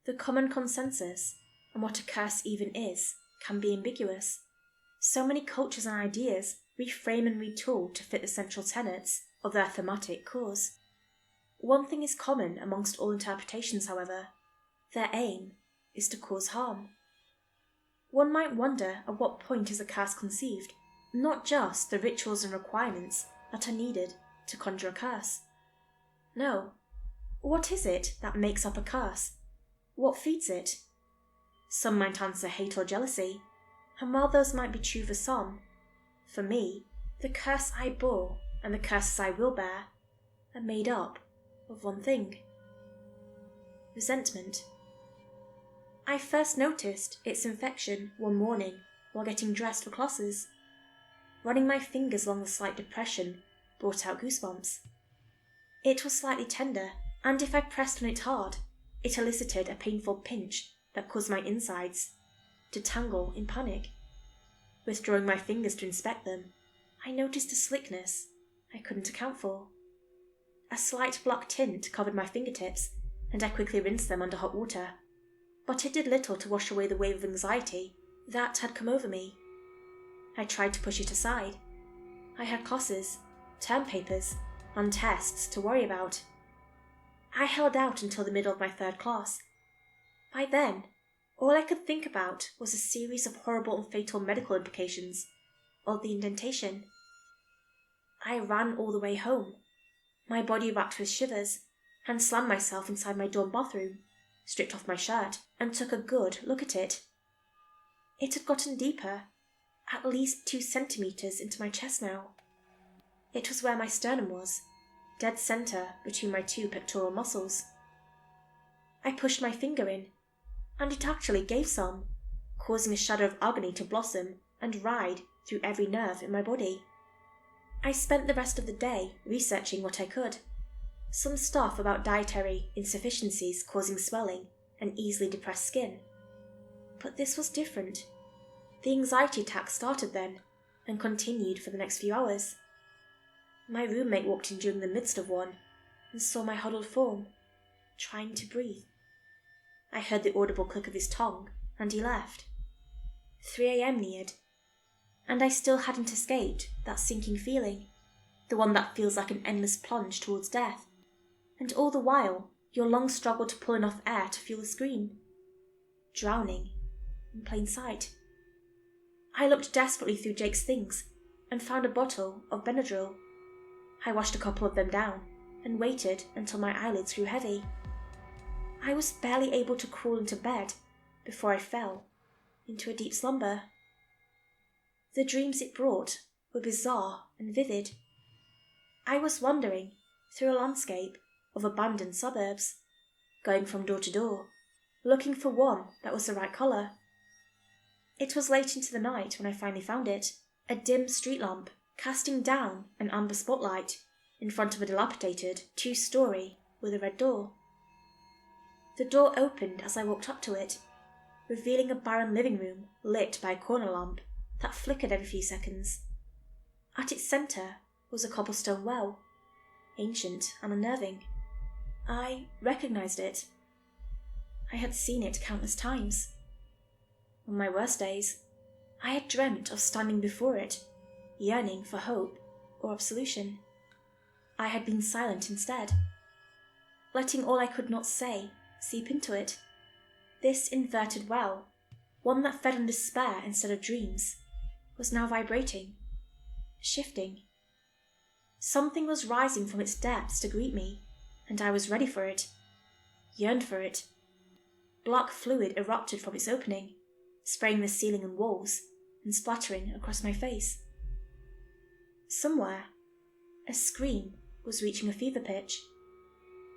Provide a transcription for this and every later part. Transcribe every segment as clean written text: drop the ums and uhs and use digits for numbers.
The common consensus on what a curse even is can be ambiguous. So many cultures and ideas reframe and retool to fit the central tenets of their thematic cause. One thing is common amongst all interpretations, however: their aim is to cause harm. One might wonder at what point is a curse conceived, not just the rituals and requirements that are needed to conjure a curse. No, what is it that makes up a curse? What feeds it? Some might answer hate or jealousy, and while those might be true for some, for me, the curse I bore and the curses I will bear are made up of one thing: resentment. I first noticed its infection one morning while getting dressed for classes. Running my fingers along the slight depression brought out goosebumps. It was slightly tender, and if I pressed on it hard, it elicited a painful pinch that caused my insides to tangle in panic. Withdrawing my fingers to inspect them, I noticed a slickness I couldn't account for. A slight black tint covered my fingertips, and I quickly rinsed them under hot water, but it did little to wash away the wave of anxiety that had come over me. I tried to push it aside. I had classes, term papers, and tests to worry about. I held out until the middle of my third class. By then, all I could think about was a series of horrible and fatal medical implications of the indentation. I ran all the way home, my body racked with shivers, and slammed myself inside my dorm bathroom, stripped off my shirt, and took a good look at it. It had gotten deeper, at least 2 centimeters into my chest now. It was where my sternum was, dead center between my 2 pectoral muscles. I pushed my finger in, and it actually gave some, causing a shadow of agony to blossom and ride through every nerve in my body. I spent the rest of the day researching what I could. Some stuff about dietary insufficiencies causing swelling and easily depressed skin. But this was different. The anxiety attacks started then, and continued for the next few hours. My roommate walked in during the midst of one, and saw my huddled form, trying to breathe. I heard the audible click of his tongue, and he left. 3 a.m. neared, and I still hadn't escaped that sinking feeling, the one that feels like an endless plunge towards death, and all the while your lungs struggle to pull enough air to fuel a scream. Drowning in plain sight. I looked desperately through Jake's things, and found a bottle of Benadryl. I washed a couple of them down, and waited until my eyelids grew heavy. I was barely able to crawl into bed before I fell into a deep slumber. The dreams it brought were bizarre and vivid. I was wandering through a landscape of abandoned suburbs, going from door to door, looking for one that was the right colour. It was late into the night when I finally found it, a dim street lamp casting down an amber spotlight in front of a dilapidated 2-story with a red door. The door opened as I walked up to it, revealing a barren living room lit by a corner lamp that flickered every few seconds. At its centre was a cobblestone well, ancient and unnerving. I recognised it. I had seen it countless times. On my worst days, I had dreamt of standing before it, yearning for hope or absolution. I had been silent instead, letting all I could not say seep into it. This inverted well, one that fed on despair instead of dreams, was now vibrating, shifting. Something was rising from its depths to greet me, and I was ready for it, yearned for it. Black fluid erupted from its opening, spraying the ceiling and walls and splattering across my face. Somewhere, a scream was reaching a fever pitch.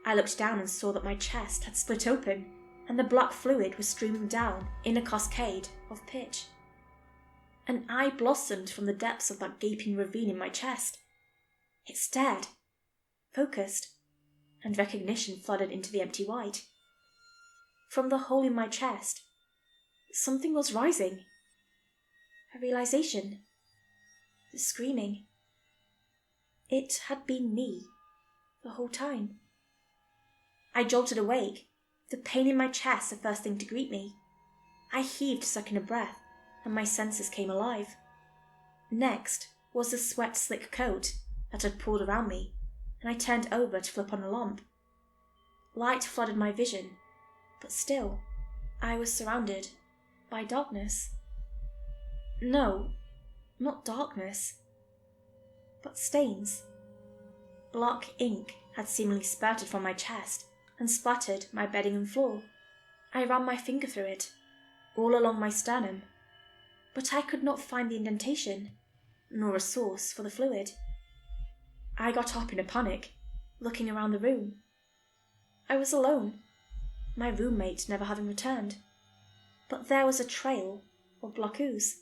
I looked down and saw that my chest had split open, and the black fluid was streaming down in a cascade of pitch. An eye blossomed from the depths of that gaping ravine in my chest. It stared, focused, and recognition flooded into the empty white. From the hole in my chest, something was rising. A realization. The screaming. It had been me the whole time. I jolted awake, the pain in my chest the first thing to greet me. I heaved, sucking a breath, and my senses came alive. Next was the sweat-slick coat that had pulled around me, and I turned over to flip on a lamp. Light flooded my vision, but still, I was surrounded by darkness. No, not darkness, but stains. Black ink had seemingly spurted from my chest and splattered my bedding and floor. I ran my finger through it, all along my sternum, but I could not find the indentation, nor a source for the fluid. I got up in a panic, looking around the room. I was alone, my roommate never having returned, but there was a trail of black ooze.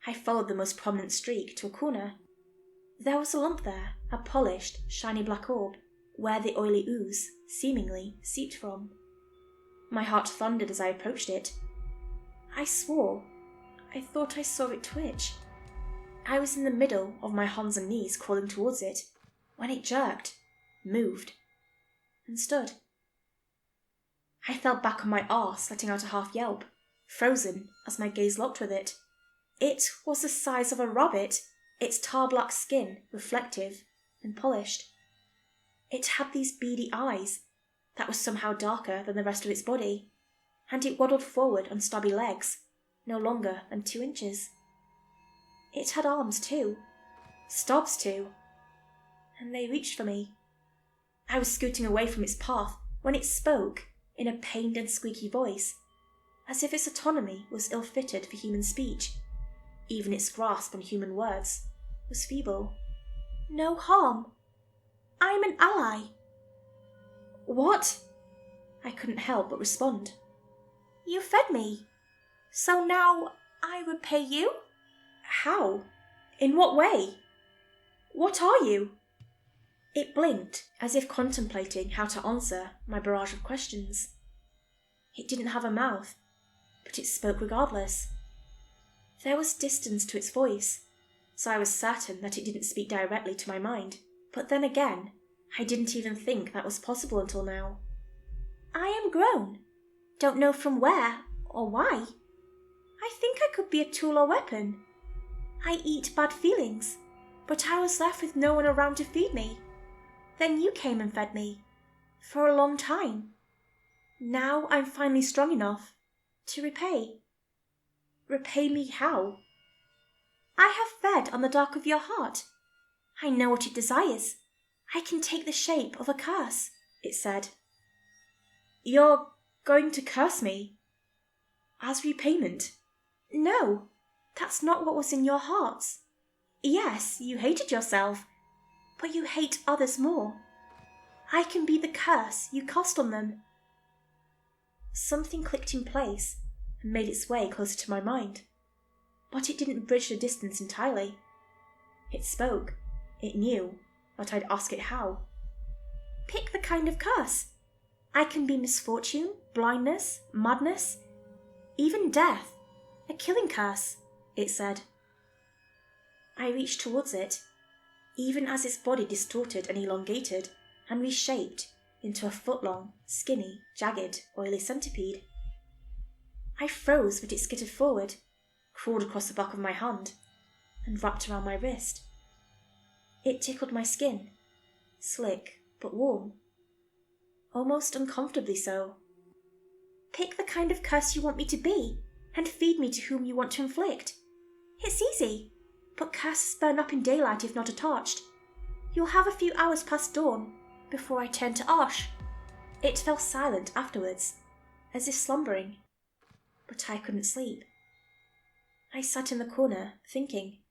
I followed the most prominent streak to a corner. There was a lump there, a polished, shiny black orb, where the oily ooze seemingly seeped from. My heart thundered as I approached it. I swore I thought I saw it twitch. I was in the middle of my hands and knees crawling towards it, when it jerked, moved, and stood. I fell back on my arse, letting out a half yelp, frozen as my gaze locked with it. It was the size of a rabbit, its tar-black skin reflective and polished. It had these beady eyes that were somehow darker than the rest of its body, and it waddled forward on stubby legs, no longer than 2 inches. It had arms too, stubs too, and they reached for me. I was scooting away from its path when it spoke in a pained and squeaky voice, as if its autonomy was ill-fitted for human speech. Even its grasp on human words was feeble. "No harm. I'm an ally." "What?" I couldn't help but respond. "You fed me, so now I repay you?" "How? In what way? What are you?" It blinked, as if contemplating how to answer my barrage of questions. It didn't have a mouth, but it spoke regardless. There was distance to its voice, so I was certain that it didn't speak directly to my mind. But then again, I didn't even think that was possible until now. "I am grown. Don't know from where or why. I think I could be a tool or weapon. I eat bad feelings, but I was left with no one around to feed me. Then you came and fed me, for a long time. Now I'm finally strong enough to repay." "Repay me how?" "I have fed on the dark of your heart. I know what it desires. I can take the shape of a curse," it said. "You're going to curse me? As repayment?" "No, that's not what was in your hearts. Yes, you hated yourself, but you hate others more. I can be the curse you cast on them." Something clicked in place and made its way closer to my mind, but it didn't bridge the distance entirely. It spoke. It knew, but I'd ask it how. "Pick the kind of curse. I can be misfortune, blindness, madness, even death. A killing curse," it said. I reached towards it, even as its body distorted and elongated and reshaped into a foot-long, skinny, jagged, oily centipede. I froze, but it skittered forward, crawled across the back of my hand, and wrapped around my wrist. It tickled my skin, slick but warm, almost uncomfortably so. "Pick the kind of curse you want me to be, and feed me to whom you want to inflict. It's easy, but curses burn up in daylight if not attached. You'll have a few hours past dawn before I turn to ash." It fell silent afterwards, as if slumbering, but I couldn't sleep. I sat in the corner, thinking,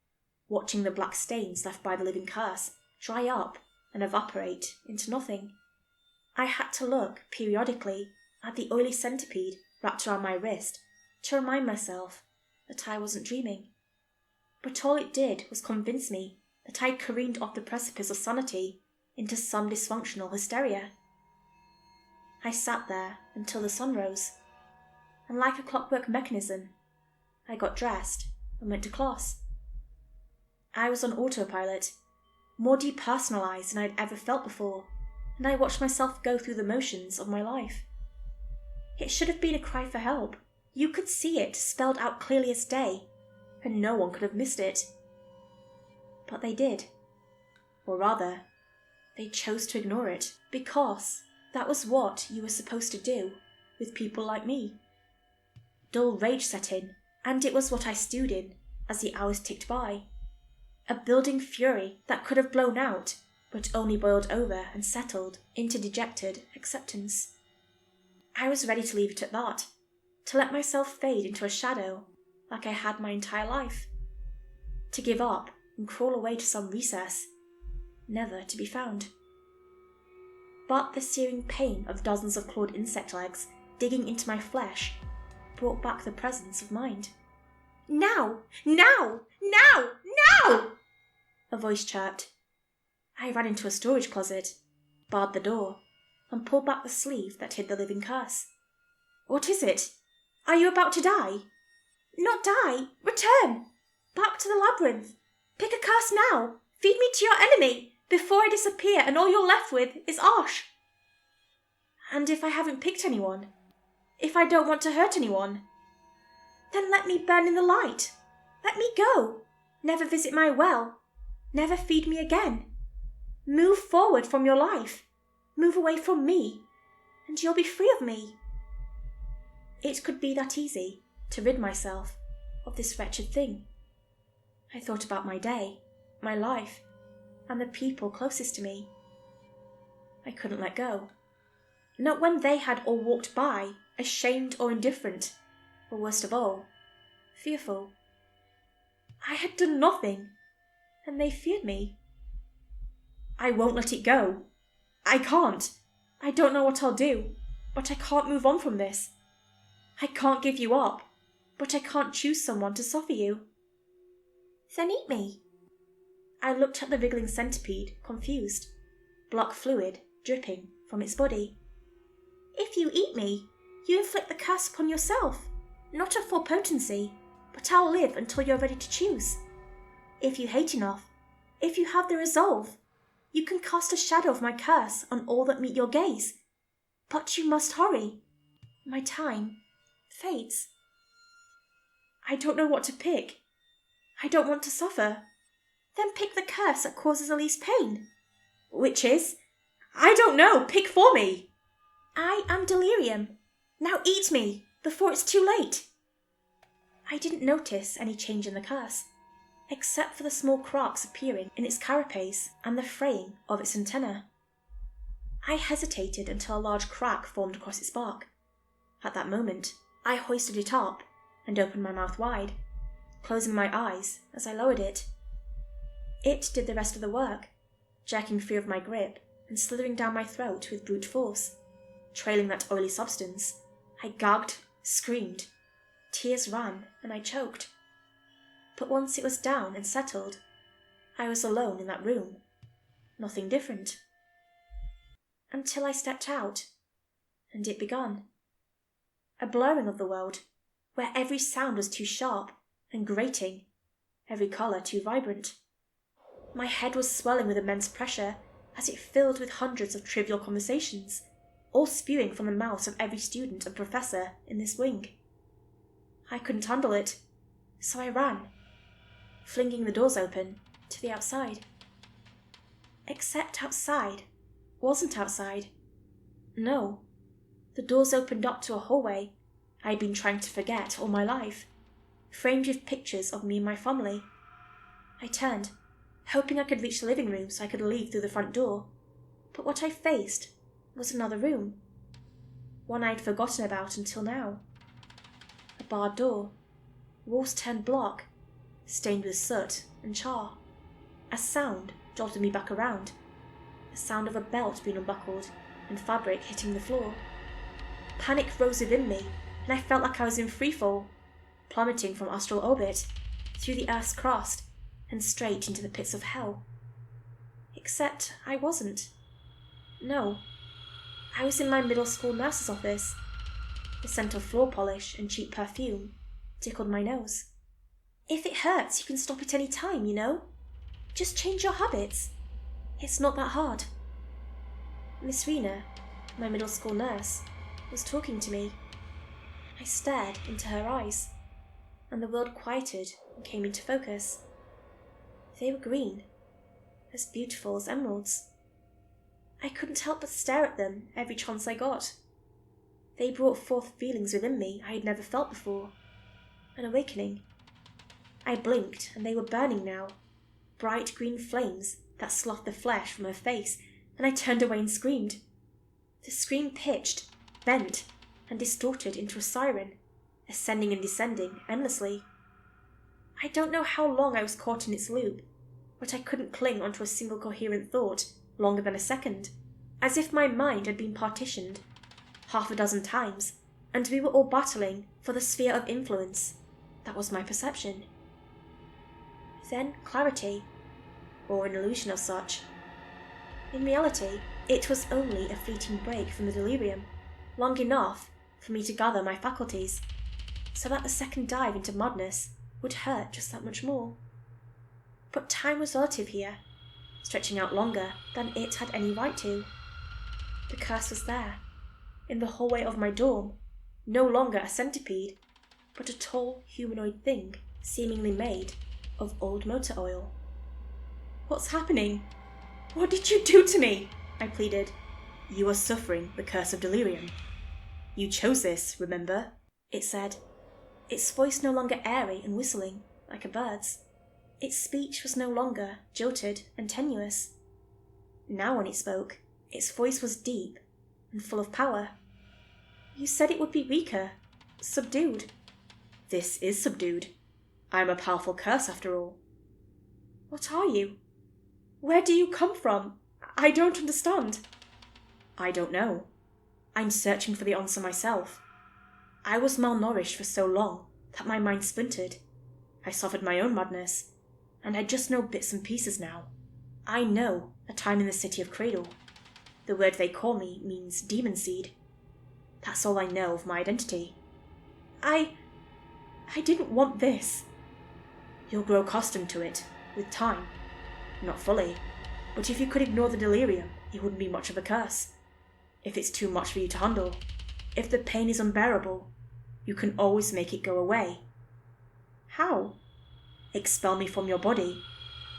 watching the black stains left by the living curse dry up and evaporate into nothing. I had to look, periodically, at the oily centipede wrapped around my wrist to remind myself that I wasn't dreaming. But all it did was convince me that I'd careened off the precipice of sanity into some dysfunctional hysteria. I sat there until the sun rose, and like a clockwork mechanism, I got dressed and went to class. I was on autopilot, more depersonalized than I'd ever felt before, and I watched myself go through the motions of my life. It should have been a cry for help. You could see it spelled out clearly as day, and no one could have missed it. But they did. Or rather, they chose to ignore it, because that was what you were supposed to do with people like me. Dull rage set in, and it was what I stewed in as the hours ticked by. A building fury that could have blown out, but only boiled over and settled into dejected acceptance. I was ready to leave it at that, to let myself fade into a shadow like I had my entire life, to give up and crawl away to some recess, never to be found. But the searing pain of dozens of clawed insect legs digging into my flesh brought back the presence of mind. "Now! Now! Now! Now!" a voice chirped. I ran into a storage closet, barred the door, and pulled back the sleeve that hid the living curse. "What is it? Are you about to die?" "Not die! Return! Back to the labyrinth! Pick a curse now! Feed me to your enemy, before I disappear and all you're left with is ash!" "And if I haven't picked anyone? If I don't want to hurt anyone?" "Then let me burn in the light. Let me go. Never visit my well. Never feed me again. Move forward from your life. Move away from me, and you'll be free of me." It could be that easy to rid myself of this wretched thing. I thought about my day, my life, and the people closest to me. I couldn't let go. Not when they had all walked by, ashamed or indifferent, or worst of all, fearful. I had done nothing, and they feared me. I won't let it go. I can't. I don't know what I'll do, but I can't move on from this. I can't give you up, but I can't choose someone to suffer you. "Then eat me." I looked at the wriggling centipede, confused, blood fluid dripping from its body. "If you eat me, you inflict the curse upon yourself, not a full potency, but I'll live until you're ready to choose. If you hate enough, if you have the resolve, you can cast a shadow of my curse on all that meet your gaze. But you must hurry. My time fades." "I don't know what to pick. I don't want to suffer." "Then pick the curse that causes the least pain." "Which is? I don't know. Pick for me." "I am delirium. Now eat me, before it's too late." I didn't notice any change in the curse, except for the small cracks appearing in its carapace and the fraying of its antennae. I hesitated until a large crack formed across its bark. At that moment, I hoisted it up and opened my mouth wide, closing my eyes as I lowered it. It did the rest of the work, jerking free of my grip and slithering down my throat with brute force. Trailing that oily substance, I gagged, screamed. Tears ran, and I choked. But once it was down and settled, I was alone in that room. Nothing different. Until I stepped out, and it begun. A blurring of the world, where every sound was too sharp and grating, every colour too vibrant. My head was swelling with immense pressure as it filled with hundreds of trivial conversations, all spewing from the mouths of every student and professor in this wing. I couldn't handle it, so I ran, flinging the doors open to the outside. Except outside wasn't outside. No, the doors opened up to a hallway I had been trying to forget all my life, framed with pictures of me and my family. I turned, hoping I could reach the living room so I could leave through the front door, but what I faced was another room, one I'd forgotten about until now. A barred door, walls turned black, stained with soot and char. A sound jolted me back around, the sound of a belt being unbuckled and fabric hitting the floor. Panic rose within me, and I felt like I was in freefall, plummeting from astral orbit, through the Earth's crust, and straight into the pits of hell. Except I wasn't. No. I was in my middle school nurse's office. The scent of floor polish and cheap perfume tickled my nose. If it hurts, you can stop it any time, you know? Just change your habits. It's not that hard. Miss Rena, my middle school nurse, was talking to me. I stared into her eyes, and the world quieted and came into focus. They were green, as beautiful as emeralds. I couldn't help but stare at them every chance I got. They brought forth feelings within me I had never felt before, an awakening. I blinked, and they were burning now, bright green flames that slothed the flesh from her face, and I turned away and screamed. The scream pitched, bent, and distorted into a siren, ascending and descending endlessly. I don't know how long I was caught in its loop, but I couldn't cling onto a single coherent thought longer than a second, as if my mind had been partitioned 6 times, and we were all battling for the sphere of influence. That was my perception. Then clarity, or an illusion of such. In reality, it was only a fleeting break from the delirium, long enough for me to gather my faculties, so that the second dive into madness would hurt just that much more. But time was relative here, stretching out longer than it had any right to. The curse was there, in the hallway of my dorm, no longer a centipede, but a tall humanoid thing, seemingly made of old motor oil. "What's happening? What did you do to me?" I pleaded. "You are suffering the curse of delirium. You chose this, remember?" it said, its voice no longer airy and whistling like a bird's. Its speech was no longer jilted and tenuous. Now when it spoke, its voice was deep and full of power. "You said it would be weaker, subdued." "This is subdued. I am a powerful curse after all." "What are you? Where do you come from? I don't understand." "I don't know. I'm searching for the answer myself. I was malnourished for so long that my mind splintered. I suffered my own madness, and I just know bits and pieces now. I know that I'm in the city of Cradle. The word they call me means demon seed. That's all I know of my identity." I didn't want this." "You'll grow accustomed to it, with time. Not fully, but if you could ignore the delirium, it wouldn't be much of a curse. If it's too much for you to handle, if the pain is unbearable, you can always make it go away." "How?" "Expel me from your body,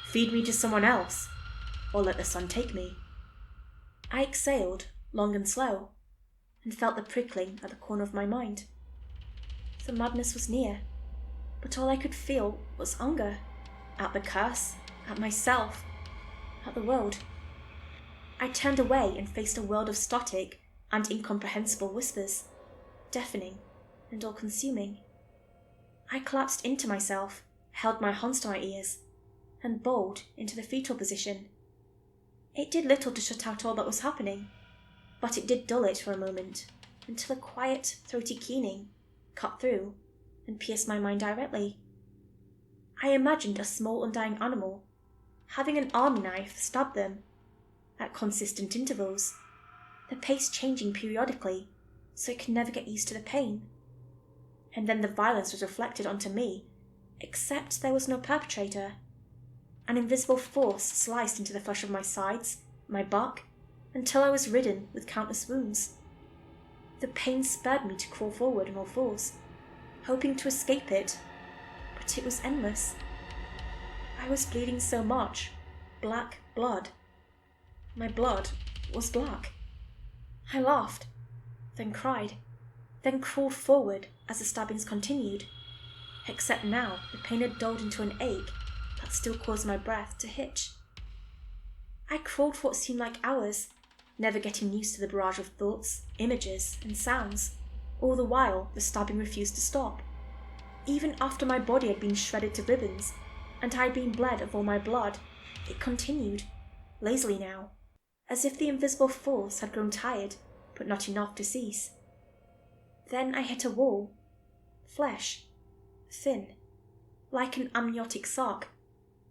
feed me to someone else, or let the sun take me." I exhaled, long and slow, and felt the prickling at the corner of my mind. The madness was near, but all I could feel was anger, at the curse, at myself, at the world. I turned away and faced a world of static and incomprehensible whispers, deafening and all-consuming. I collapsed into myself, held my hands to my ears, and bowled into the fetal position. It did little to shut out all that was happening, but it did dull it for a moment, until a quiet, throaty keening cut through and pierced my mind directly. I imagined a small undying animal, having an army knife stab them, at consistent intervals, the pace changing periodically so it could never get used to the pain. And then the violence was reflected onto me, except there was no perpetrator. An invisible force sliced into the flesh of my sides, my back, until I was ridden with countless wounds. The pain spurred me to crawl forward on all fours, hoping to escape it, but it was endless. I was bleeding so much, black blood. My blood was black. I laughed, then cried, then crawled forward as the stabbings continued, except now the pain had dulled into an ache that still caused my breath to hitch. I crawled for what seemed like hours, never getting used to the barrage of thoughts, images, and sounds. All the while, the stabbing refused to stop. Even after my body had been shredded to ribbons, and I had been bled of all my blood, it continued, lazily now, as if the invisible force had grown tired, but not enough to cease. Then I hit a wall. Flesh. Thin. Like an amniotic sac.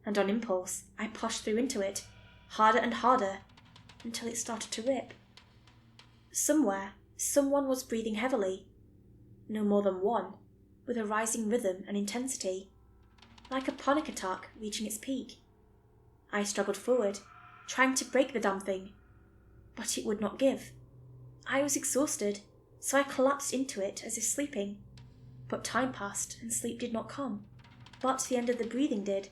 And on impulse, I pushed through into it, harder and harder, until it started to rip. Somewhere, someone was breathing heavily. No more than one, with a rising rhythm and intensity, like a panic attack reaching its peak. I struggled forward, trying to break the damn thing, but it would not give. I was exhausted, so I collapsed into it as if sleeping. But time passed and sleep did not come, but the end of the breathing did,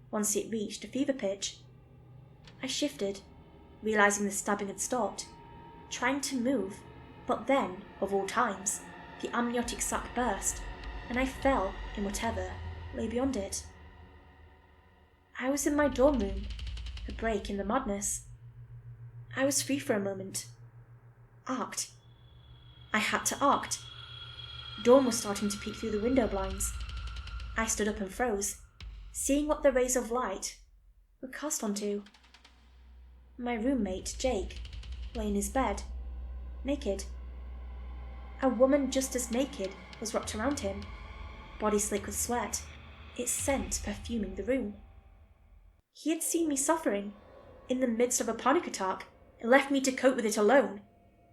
once it reached a fever pitch. I shifted, realizing the stabbing had stopped, trying to move, but then, of all times, the amniotic sac burst, and I fell in whatever lay beyond it. I was in my dorm room, a break in the madness. I was free for a moment. Act. I had to act. Dawn was starting to peek through the window blinds. I stood up and froze, seeing what the rays of light were cast onto. My roommate, Jake, lay in his bed, naked. A woman just as naked was wrapped around him, body slick with sweat, its scent perfuming the room. He had seen me suffering, in the midst of a panic attack, and left me to cope with it alone,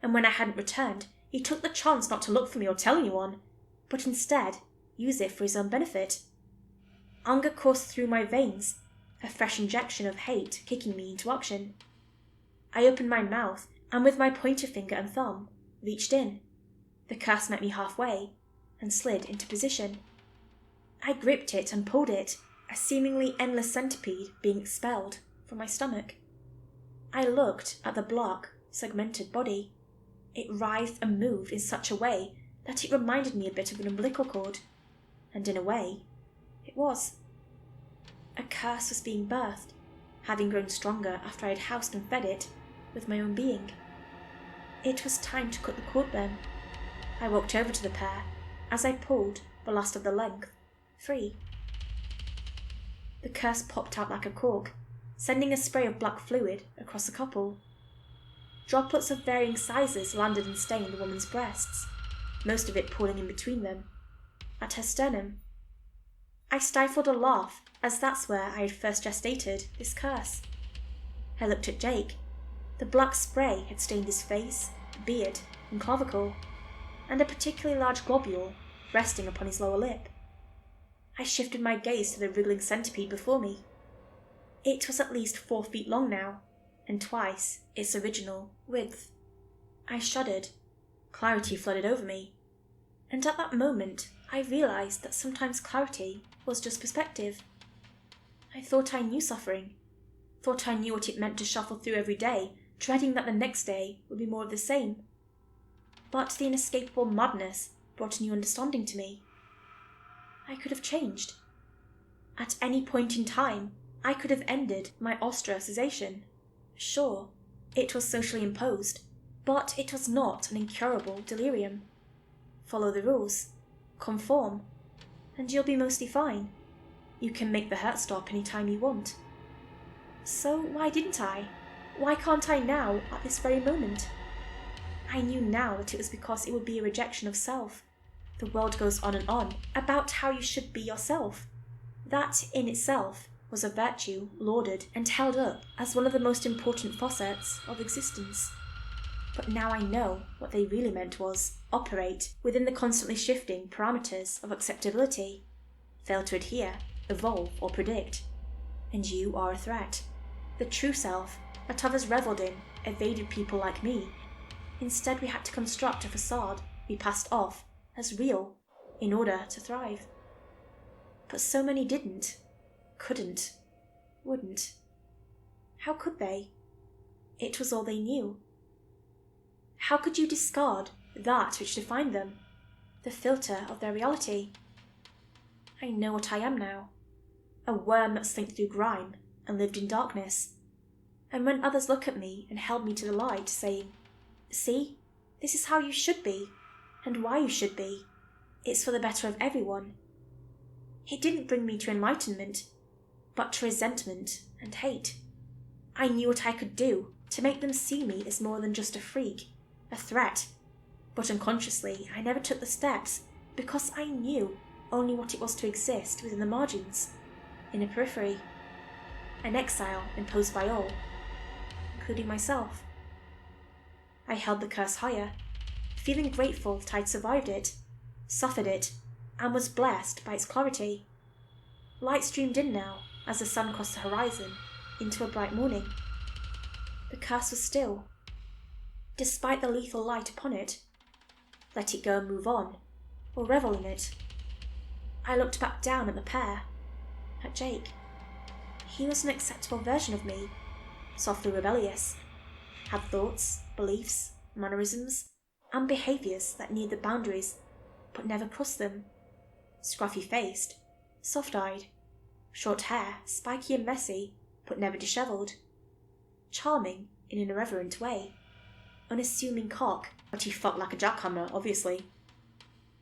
and when I hadn't returned, he took the chance not to look for me or tell anyone, but instead use it for his own benefit. Anger coursed through my veins, a fresh injection of hate kicking me into action. I opened my mouth and with my pointer finger and thumb reached in. The curse met me halfway and slid into position. I gripped it and pulled it, a seemingly endless centipede being expelled from my stomach. I looked at the black, segmented body. It writhed and moved in such a way that it reminded me a bit of an umbilical cord, and in a way, it was. A curse was being birthed, having grown stronger after I had housed and fed it with my own being. It was time to cut the cord then. I walked over to the pair as I pulled the last of the length free. The curse popped out like a cork, sending a spray of black fluid across the couple. Droplets of varying sizes landed and stained the woman's breasts, most of it pooling in between them, at her sternum. I stifled a laugh, as that's where I had first gestated this curse. I looked at Jake. The black spray had stained his face, beard, and clavicle, and a particularly large globule resting upon his lower lip. I shifted my gaze to the wriggling centipede before me. It was at least 4 feet long now, and twice its original width. I shuddered. Clarity flooded over me, and at that moment I realized that sometimes clarity was just perspective. I thought I knew suffering, thought I knew what it meant to shuffle through every day, dreading that the next day would be more of the same. But the inescapable madness brought a new understanding to me. I could have changed. At any point in time, I could have ended my ostracization. Sure, it was socially imposed, but it was not an incurable delirium. Follow the rules, conform, and you'll be mostly fine. You can make the hurt stop any time you want. So why didn't I? Why can't I now, at this very moment? I knew now that it was because it would be a rejection of self. The world goes on and on about how you should be yourself. That in itself was a virtue lauded and held up as one of the most important facets of existence. But now I know what they really meant was operate within the constantly shifting parameters of acceptability. Fail to adhere, evolve, or predict, and you are a threat. The true self that others revelled in evaded people like me. Instead, we had to construct a facade we passed off as real in order to thrive. But so many didn't, couldn't, wouldn't. How could they? It was all they knew. How could you discard that which defined them, the filter of their reality? I know what I am now, a worm that slinked through grime and lived in darkness. And when others look at me and held me to the light, saying, "See, this is how you should be, and why you should be. It's for the better of everyone," it didn't bring me to enlightenment, but to resentment and hate. I knew what I could do to make them see me as more than just a freak, a threat, but unconsciously I never took the steps because I knew only what it was to exist within the margins, in a periphery, an exile imposed by all, including myself. I held the curse higher, feeling grateful that I'd survived it, suffered it, and was blessed by its clarity. Light streamed in now as the sun crossed the horizon into a bright morning. The curse was still, despite the lethal light upon it. let it go and move on, or revel in it. I looked back down at the pair, at Jake. He was an acceptable version of me, softly rebellious, had thoughts, beliefs, mannerisms, and behaviours that knew the boundaries but never crossed them. Scruffy-faced, soft-eyed, short hair, spiky and messy, but never dishevelled. Charming in an irreverent way. Unassuming cock, but he fought like a jackhammer, obviously.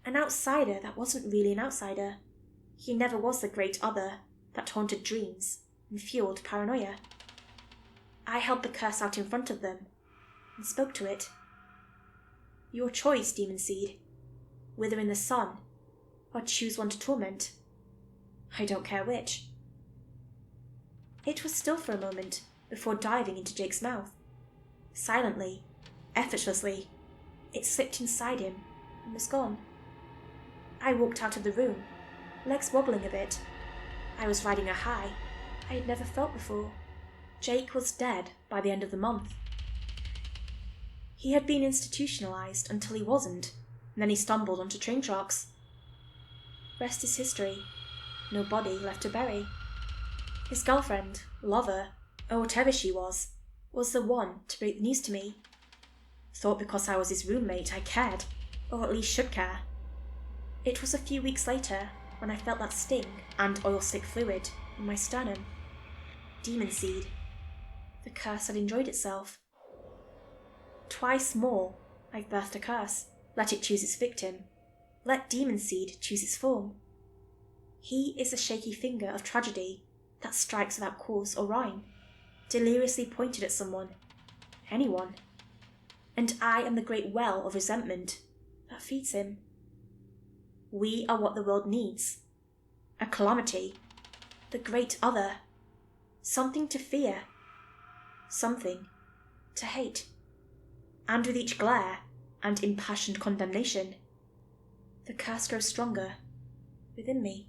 An outsider that wasn't really an outsider. He never was the great other that haunted dreams and fueled paranoia. I held the curse out in front of them and spoke to it. Your choice, demon seed. Wither in the sun, or choose one to torment. I don't care which. It was still for a moment before diving into Jake's mouth. Silently, effortlessly, it slipped inside him and was gone. I walked out of the room, legs wobbling a bit. I was riding a high I had never felt before. Jake was dead by the end of the month. He had been institutionalized until he wasn't, and then he stumbled onto train tracks. Rest is history. No body left to bury. His girlfriend, lover, or whatever she was the one to break the news to me. Thought because I was his roommate I cared, or at least should care. It was a few weeks later when I felt that sting and oil-slick fluid in my sternum. Demon seed. The curse had enjoyed itself. Twice more I've birthed a curse. Let it choose its victim. Let demon seed choose its form. He is the shaky finger of tragedy that strikes without cause or rhyme, deliriously pointed at someone, anyone. And I am the great well of resentment that feeds him. We are what the world needs. A calamity. The great other. Something to fear. Something to hate. And with each glare and impassioned condemnation, the curse grows stronger within me.